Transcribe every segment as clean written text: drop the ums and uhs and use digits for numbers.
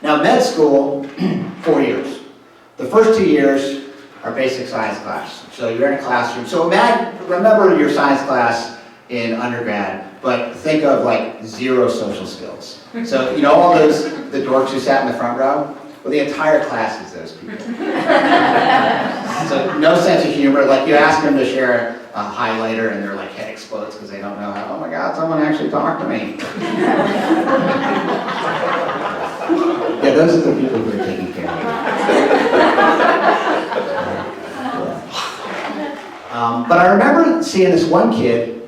Now, med school, 4 years. The first 2 years are basic science class. So you're in a classroom. So remember your science class in undergrad, but think of like 0 social skills. So, you know, all those, the dorks who sat in the front row? Well, the entire class is those people. So no sense of humor. Like you ask them to share a highlighter and their like head explodes because they don't know how, oh my God, someone actually talked to me. Yeah, those are the people who are taking care of you. But I remember seeing this one kid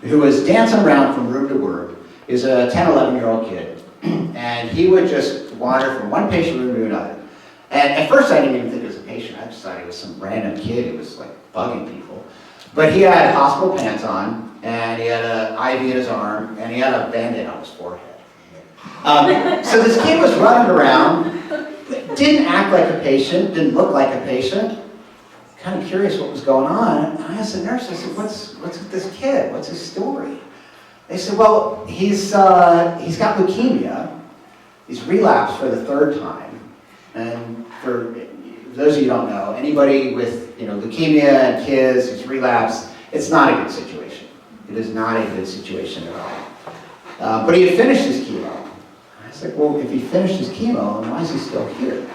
who was dancing around from room to room. He was a 10, 11-year-old kid. And he would just wander from one patient room to another. And at first I didn't even think it was a patient. I just thought he was some random kid who was like bugging people. But he had hospital pants on, and he had an IV in his arm, and he had a Band-Aid on his forehead. So this kid was running around, didn't act like a patient, didn't look like a patient. Kind of curious what was going on. And I asked the nurse, I said, what's with this kid? What's his story? They said, well, he's got leukemia. He's relapsed for the 3rd time. And for those of you who don't know, anybody with leukemia and kids who's relapsed, it's not a good situation. It is not a good situation at all. But he had finished his chemo. I said, well, if he finished his chemo, then why is he still here?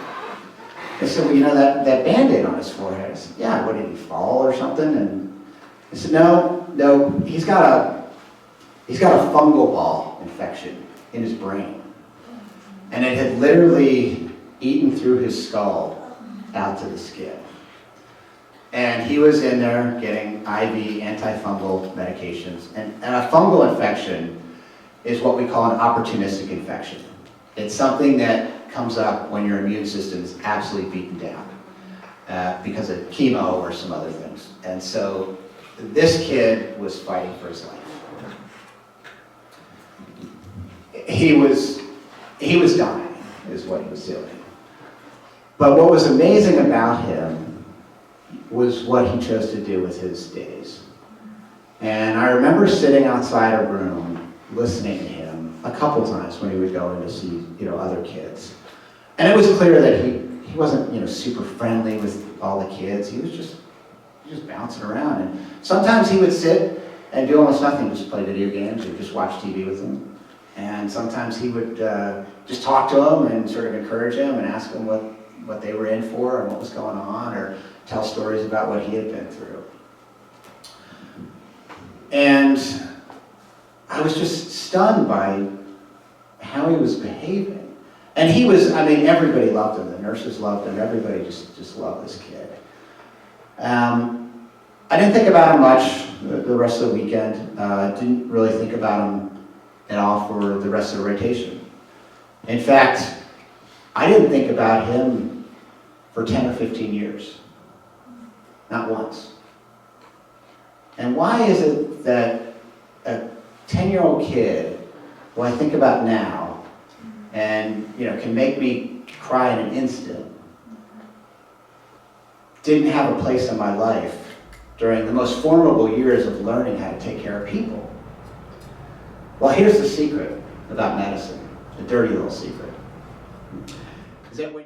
They said, well, you know that Band-Aid on his forehead. I said, yeah, what, did he fall or something? And they said, no, he's got a fungal ball infection in his brain. And it had literally eaten through his skull out to the skin. And he was in there getting IV antifungal medications. And a fungal infection is what we call an opportunistic infection. It's something that comes up when your immune system is absolutely beaten down because of chemo or some other things. And so this kid was fighting for his life. He was dying, is what he was doing. But what was amazing about him was what he chose to do with his days. And I remember sitting outside a room, listening to him a couple times when he would go in to see, other kids. And it was clear that he wasn't, super friendly with all the kids. He was just bouncing around. And sometimes he would sit and do almost nothing, just play video games or just watch TV with them. And sometimes he would just talk to them and sort of encourage them and ask them what they were in for and what was going on, or tell stories about what he had been through. And I was just stunned by how he was behaving. And he was, everybody loved him. The nurses loved him. Everybody just loved this kid. I didn't think about him much the rest of the weekend. Didn't really think about him at all for the rest of the rotation. In fact, I didn't think about him for 10 or 15 years. Not once. And why is it that a 10-year-old kid, who I think about now, and can make me cry in an instant, didn't have a place in my life during the most formidable years of learning how to take care of people? Well, here's the secret about medicine, a dirty little secret. Is that when